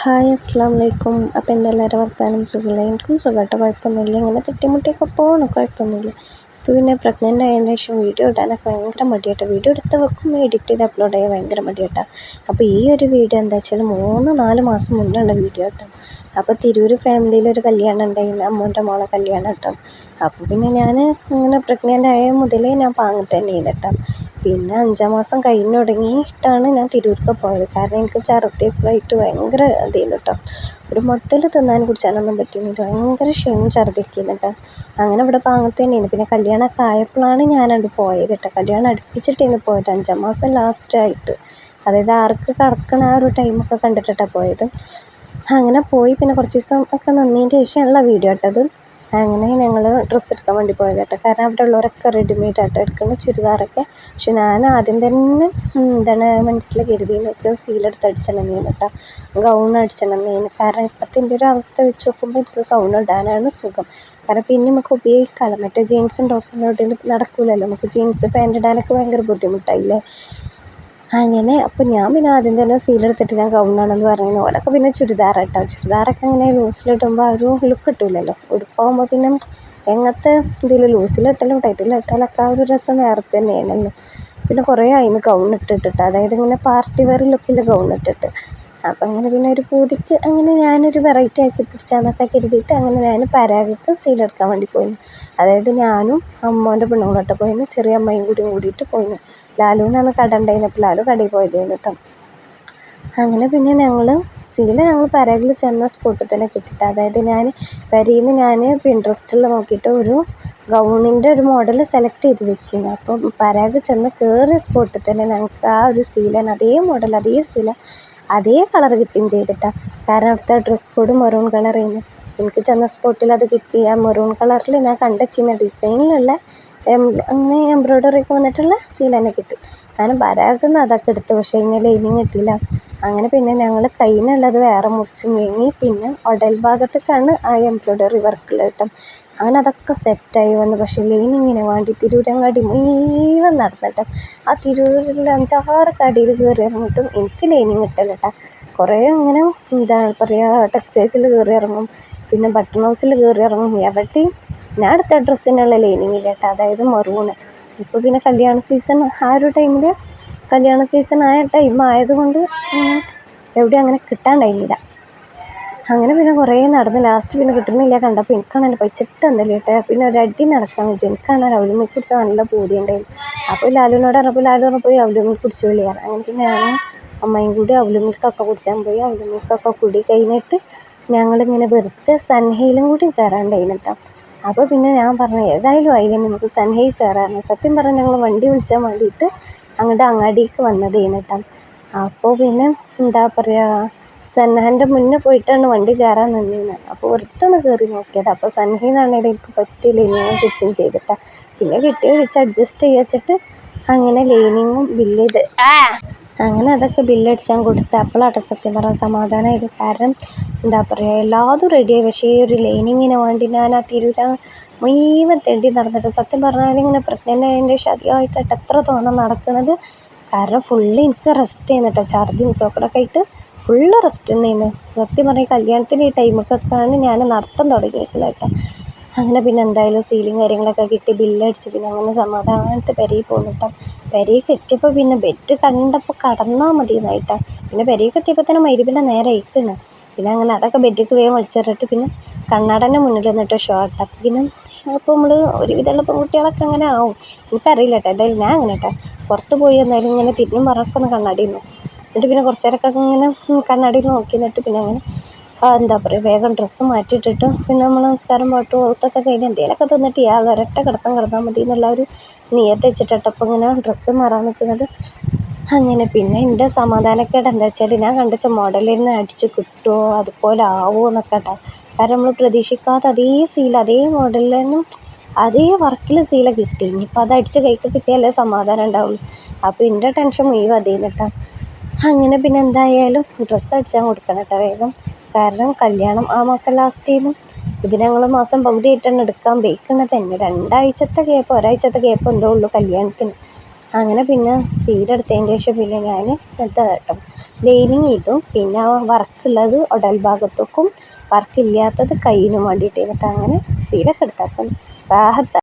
Hi അസ്സാം വലൈക്കും. അപ്പോൾ എന്തെല്ലാവരും വർത്താനം സുഖമില്ല? എനിക്കും സുഖമായിട്ട് കുഴപ്പമൊന്നുമില്ല. ഇങ്ങനെ തട്ടിമുട്ടിയൊക്കെ പോകണം, കുഴപ്പമൊന്നുമില്ല. ഇപ്പോൾ പിന്നെ പ്രഗ്നൻ്റ് ആയതിന് ശേഷം വീഡിയോ ഇടാനൊക്കെ ഭയങ്കര മടിയാട്ടോ. വീഡിയോ എടുത്ത് വെക്കും, എഡിറ്റ് ചെയ്ത് അപ്ലോഡ് ചെയ്യാൻ ഭയങ്കര മടിയാട്ടോ. അപ്പോൾ ഈ ഒരു വീഡിയോ എന്താ വെച്ചാൽ 3-4 മാസം മുന്നുള്ള വീഡിയോ കേട്ടോ. അപ്പോൾ തിരൂർ ഫാമിലിയിലൊരു കല്യാണം ഉണ്ടായിരുന്നു, അമ്മൂൻ്റെ മോളെ കല്യാണം കേട്ടോ. അപ്പോൾ പിന്നെ ഞാൻ ഇങ്ങനെ പ്രഗ്നൻ്റ് ആയ മുതലേ ഞാൻ പാങ്ങ് തന്നെ ചെയ്തിട്ടോ. പിന്നെ 5-ാം മാസം കഴിഞ്ഞ് തുടങ്ങിയിട്ടാണ് ഞാൻ തിരൂർക്ക് പോയത്. കാരണം എനിക്ക് ഛർദ്ദിയൊക്കെ ആയിട്ട് ഭയങ്കര ഇതായിരുന്നു കേട്ടോ. ഒരു മൊത്തത്തിൽ തിന്നാനും കുടിച്ചാനൊന്നും പറ്റുന്നില്ല, ഭയങ്കര ക്ഷീണം ഛർദ്ദിയൊക്കെ കേട്ടോ. അങ്ങനെ ഇവിടെ പാങ്ങത്ത് തന്നെയായിരുന്നു. പിന്നെ കല്യാണമൊക്കെ ആയപ്പോഴാണ് ഞാനങ്ങോട്ട് പോയത് കേട്ടോ. കല്യാണം അടുപ്പിച്ചിട്ടായിരുന്നു പോയത്, 5-ാം മാസം ലാസ്റ്റായിട്ട്, അതായത് ആർക്ക് കടക്കണ ആ ഒരു ടൈമൊക്കെ കണ്ടിട്ടാണ് പോയത്. അങ്ങനെ പോയി പിന്നെ കുറച്ച് ദിവസം ഒക്കെ നിന്നതിൻ്റെ ശേഷമുള്ള വീഡിയോ കേട്ടത്. അങ്ങനെ ഞങ്ങൾ ഡ്രസ്സ് എടുക്കാൻ വേണ്ടി പോയത് കേട്ടോ. കാരണം അവിടെ ഉള്ളവരൊക്കെ റെഡിമെയ്ഡ് ആയിട്ട് എടുക്കുന്ന ചുരിദാറൊക്കെ. പക്ഷെ ഞാൻ ആദ്യം തന്നെ മനസ്സിൽ കരുതി നിൽക്കുക സീലെടുത്ത് അടിച്ചണമെന്ന് കേട്ടോ, ഗൗൺ അടിച്ചണമെന്ന്. കാരണം ഇപ്പോഴത്തെ എൻ്റെ ഒരു അവസ്ഥ വെച്ച് നോക്കുമ്പോൾ എനിക്ക് ഗൗൺ ഇടാനാണ് സുഖം. കാരണം പിന്നെ നമുക്ക് ഉപയോഗിക്കാമല്ലോ, മറ്റേ ജീൻസും ടോപ്പൊന്നും ഇടയിൽ നടക്കില്ലല്ലോ. നമുക്ക് ജീൻസ് പാൻറ് ഇടാനൊക്കെ ഭയങ്കര ബുദ്ധിമുട്ടായില്ലേ. അങ്ങനെ അപ്പോൾ ഞാൻ പിന്നെ ആദ്യം തന്നെ സീലെടുത്തിട്ട് ഞാൻ ഗൗണാണെന്ന് പറയുന്ന പോലൊക്കെ പിന്നെ ചുരിദാർ കേട്ടോ. ചുരിദാറൊക്കെ ഇങ്ങനെ ലൂസിലിടുമ്പോൾ ആ ഒരു ലുക്ക് കിട്ടില്ലല്ലോ. ഉടുപ്പാകുമ്പോൾ പിന്നെ എങ്ങനത്തെ ഇതിൽ ലൂസിലിട്ടാലും ടൈറ്റിലിട്ടാലൊക്കെ ആ ഒരു രസം വേറെ തന്നെയാണല്ലോ. പിന്നെ കുറേ ആയിന്ന് ഗൗൺ ഇട്ടിട്ട്, അതായത് ഇങ്ങനെ പാർട്ടി വെയർ ലുക്കിൽ ഗൗൺ ഇട്ടിട്ട്. അപ്പം അങ്ങനെ പിന്നെ ഒരു പൂതിക്ക് അങ്ങനെ ഞാനൊരു വെറൈറ്റി ആക്കി പിടിച്ചാന്നൊക്കെ കരുതിയിട്ട് അങ്ങനെ ഞാൻ പരാഗക്ക് സീലെടുക്കാൻ വേണ്ടി പോയിരുന്നു. അതായത് ഞാനും അമ്മോൻ്റെ പെണ്ണുങ്ങളോട്ട് പോയിരുന്നു, ചെറിയ അമ്മയും കൂടിയിട്ട് പോയിരുന്നു. ലാലുവിനാണ് കട ഉണ്ടായിരുന്നപ്പോൾ ലാലു കടയിൽ പോയതായിരുന്നു കേട്ടോ. അങ്ങനെ പിന്നെ ഞങ്ങൾ പരാഗിൽ ചെന്ന സ്പോട്ടിൽ തന്നെ കിട്ടിയിട്ട്, അതായത് ഞാൻ വരിയിൽ ഞാൻ പിൻട്രസ്റ്റിൽ നോക്കിയിട്ട് ഒരു ഗൗണിൻ്റെ ഒരു മോഡൽ സെലക്ട് ചെയ്ത് വെച്ചിരുന്നു. അപ്പം പരാഗ് ചെന്ന് കയറിയ സ്പോട്ടിൽ തന്നെ ഞങ്ങൾക്ക് ആ ഒരു സീലൻ അതേ മോഡൽ അതേ സീല അതേ കളർ കിട്ടുകയും ചെയ്തിട്ടാണ്. കാരണം അവിടുത്തെ ഡ്രസ് കോഡ് മെറൂൺ കളറായിരുന്നു. എനിക്ക് ചെന്ന സ്പോട്ടിൽ അത് കിട്ടി. ആ മെറൂൺ കളറിൽ ഞാൻ കണ്ടുവെച്ചിരുന്ന ഡിസൈനിലുള്ള അങ്ങനെ എംബ്രോയ്ഡറിയൊക്കെ വന്നിട്ടുള്ള സീൽ തന്നെ കിട്ടി. ഞാൻ പരാഗിൽ നിന്ന് അതൊക്കെ എടുത്തു, പക്ഷേ ഇങ്ങനെ ലൈനിങ് കിട്ടിയില്ല. അങ്ങനെ പിന്നെ ഞങ്ങൾ കയ്യിനുള്ളത് വേറെ മുറിച്ച് വാങ്ങി. പിന്നെ ഉടൽ ഭാഗത്തേക്കാണ് ആ എംബ്രോയ്ഡറി വർക്കുള്ള കിട്ടും. അങ്ങനെ അതൊക്കെ സെറ്റായി വന്നു. പക്ഷേ ലൈനിങ്ങിന് വേണ്ടി തിരൂരങ്ങാടി മുഴുവൻ നടന്നിട്ട് ആ തിരൂരിൽ 5-6 കടയിൽ കയറി ഇറങ്ങിയിട്ടും എനിക്ക് ലൈനിങ് കിട്ടില്ല കേട്ടോ. കുറേ ഇങ്ങനെ എന്താണ് പറയുക, ടെക്സ്റ്റൈൽസിൽ കയറി ഇറങ്ങും, പിന്നെ ബട്ടൺ ഹൗസിൽ കയറി ഇറങ്ങും, എവിടെയും ഞാൻ അടുത്ത ഡ്രസ്സിനുള്ള ലൈനിങ് ഇല്ല കേട്ടോ, അതായത് മെറൂണ്. ഇപ്പോൾ പിന്നെ കല്യാണ സീസൺ ആ ഒരു ടൈമിൽ കല്യാണ സീസൺ ആയ ടൈം ആയതുകൊണ്ട് എവിടെയും അങ്ങനെ കിട്ടാണ്ടായിരുന്നില്ല. അങ്ങനെ പിന്നെ കുറേ നടന്ന് ലാസ്റ്റ് പിന്നെ കിട്ടുന്നില്ല കണ്ടപ്പോൾ എനിക്കാണെങ്കിൽ പൈസ ഇട്ട് എന്തായാലും കേട്ടോ. പിന്നെ ഒരു അടി നടക്കാൻ വെച്ചു. എനിക്കാണെങ്കിൽ അവലുമ്മ കുടിച്ച് നല്ല പൂതി ഉണ്ടായിരുന്നു. അപ്പോൾ ലാലുവിനോട് പറഞ്ഞപ്പോൾ ലാലു പറഞ്ഞപ്പോൾ അവലുമ്മ കുടിച്ചു വിളിയാണ്. അങ്ങനെ പിന്നെ ഞാൻ അമ്മയും കൂടി അവലുമിൽക്കൊക്കെ കുടിച്ചാൻ പോയി. അവലുമിൽക്കൊക്കെ കുടി കഴിഞ്ഞിട്ട് ഞങ്ങളിങ്ങനെ വെറുതെ സൻഹയിലും കൂടി കയറാണ്ടായിരുന്നു കേട്ടോ. അപ്പോൾ പിന്നെ ഞാൻ പറഞ്ഞു ഏതായാലും ആയില്ലേ നമുക്ക് സൻഹയിൽ കയറാമെന്ന്. സത്യം പറഞ്ഞാൽ ഞങ്ങൾ വണ്ടി വിളിച്ചാൻ വേണ്ടിയിട്ട് അങ്ങോട്ട് അങ്ങാടിക്ക് വന്നതായിരുന്നു കേട്ടോ. അപ്പോൾ പിന്നെ എന്താ പറയുക, സൻഹൻ്റെ മുന്നേ പോയിട്ടാണ് വണ്ടി കയറാൻ നിന്നിരുന്നത്. അപ്പോൾ ഒരുത്തൊന്ന് കയറി നോക്കിയത്. അപ്പോൾ സൻഹയിൽ നിന്നാണെങ്കിൽ എനിക്ക് പറ്റിയ ലൈനിങ്ങും കിട്ടുകയും ചെയ്തിട്ടാണ്. പിന്നെ കിട്ടിയ വെച്ച് അഡ്ജസ്റ്റ് ചെയ്ത് വെച്ചിട്ട് അങ്ങനെ ലൈനിങ്ങും ബില്ല് ചെയ്ത് അങ്ങനെ അതൊക്കെ ബില്ലടിച്ചാൻ കൊടുത്ത് അപ്പോഴാട്ടോ സത്യം പറഞ്ഞാൽ സമാധാനമായത്. കാരണം എന്താ പറയുക, എല്ലാതും റെഡിയായി. പക്ഷേ ഈ ഒരു ലൈനിങ്ങിന് വേണ്ടി ഞാൻ ആ തിരൂര മുഴുവൻ തെണ്ടി നടന്നിട്ട് സത്യം പറഞ്ഞാൽ ഇങ്ങനെ പ്രഗ്നൻ്റ് ആയതിൻ്റെ ശേഷം അധികമായിട്ടായിട്ട് എത്ര തോന്നാൻ നടക്കുന്നത്. കാരണം ഫുള്ള് എനിക്ക് റെസ്റ്റ് ചെയ്യുന്നിട്ടോ, ഛർദിയും സോക്കടൊക്കെ ആയിട്ട് ഫുള്ള് റെസ്റ്റ് തന്നെയായിരുന്നു. സത്യം പറഞ്ഞാൽ കല്യാണത്തിൻ്റെ ഈ ടൈമൊക്കെയാണ് ഞാൻ നടത്തം തുടങ്ങിയിരിക്കുന്നത് കേട്ടോ. അങ്ങനെ പിന്നെ എന്തായാലും സീലിങ് കാര്യങ്ങളൊക്കെ കിട്ടി, ബില്ലടിച്ച് പിന്നെ അങ്ങനെ സമാധാനത്തിൽ പെരയിൽ പോന്നിട്ടോ. പെരയ്ക്ക് എത്തിയപ്പോൾ പിന്നെ ബെഡ് കണ്ടപ്പോൾ കടന്നാൽ മതി എന്നായിട്ടാണ്. പിന്നെ പെരയ്ക്ക് എത്തിയപ്പോൾ തന്നെ മഗ്‌രിബിൻ്റെ നേരെ ആയിക്കണ്. പിന്നെ അങ്ങനെ അതൊക്കെ ബെഡിലേക്ക് വേഗം വലിച്ചെറിഞ്ഞിട്ട് പിന്നെ കണ്ണാടൻ്റെ മുന്നിൽ നിന്നിട്ട് ഷോർട്ട്. പിന്നെ അപ്പോൾ നമ്മൾ ഒരുവിധമുള്ള പെൺകുട്ടികളൊക്കെ അങ്ങനെ ആവും, എനിക്കറിയില്ല കേട്ടോ. എന്തായാലും ഞാൻ അങ്ങനെ കേട്ടോ പുറത്ത് പോയി എന്തായാലും ഇങ്ങനെ തിരിഞ്ഞും മറക്കൊന്ന് കണ്ണാടി നോക്കും. എന്നിട്ട് പിന്നെ കുറച്ച് നേരമൊക്കെ ഇങ്ങനെ കണ്ണാടിയിൽ നോക്കി നിന്നിട്ട് പിന്നെ അങ്ങനെ എന്താ പറയുക വേഗം ഡ്രസ്സ് മാറ്റിയിട്ടിട്ട് പിന്നെ നമ്മൾ നമസ്കാരം പാട്ടും ഓത്തൊക്കെ കഴിഞ്ഞ് എന്തെങ്കിലുമൊക്കെ തിന്നിട്ട് ഒരൊറ്റ കിടന്നാൽ മതി എന്നുള്ള ഒരു നിയത്ത് വെച്ചിട്ടപ്പോൾ ഇങ്ങനെ ഡ്രസ്സ് മാറാൻ നിൽക്കുന്നത്. അങ്ങനെ പിന്നെ എൻ്റെ സമാധാനക്കേട് എന്താ വെച്ചാൽ ഞാൻ കണ്ടുവെച്ച മോഡലിന് അടിച്ച് കിട്ടുമോ അതുപോലെ ആവുമോ എന്നൊക്കെ കേട്ടോ. കാരണം നമ്മൾ പ്രതീക്ഷിക്കാത്ത അതേ സീൽ അതേ മോഡലിനും അതേ വർക്കിൽ സീല കിട്ടി. ഇനിയിപ്പോൾ അത് അടിച്ച് കൈക്ക് കിട്ടിയാലേ സമാധാനം ഉണ്ടാവുള്ളൂ. അപ്പോൾ എൻ്റെ ടെൻഷൻ മുഴുവൻ അതേന്ന് കേട്ടോ. അങ്ങനെ പിന്നെ എന്തായാലും ഡ്രസ്സ് അടിച്ചാൽ കൊടുക്കണം കേട്ടോ വേഗം. കാരണം കല്യാണം ആ മാസം ലാസ്റ്റ് ചെയ്യുന്നു, ഇത് ഞങ്ങൾ മാസം പകുതി ആയിട്ടാണ് എടുക്കാൻ ബേക്കുന്നത് തന്നെ. 2 ആഴ്ചത്തെ ഗ്യാപ്പ് ഒരാഴ്ചത്തെ ഗ്യാപ്പ് എന്തോ ഉള്ളൂ കല്യാണത്തിന്. അങ്ങനെ പിന്നെ സീര എടുത്തതിന് ശേഷം പിന്നെ ഞാൻ എന്താ കേട്ടോ ലൈനിങ് ചെയ്തു. പിന്നെ വർക്കുള്ളത് ഉടൽ ഭാഗത്തേക്കും വർക്കില്ലാത്തത് കയ്യിനും വേണ്ടിയിട്ട്. എന്നിട്ട് അങ്ങനെ സീരൊക്കെ എടുത്തപ്പം റാഹത്ത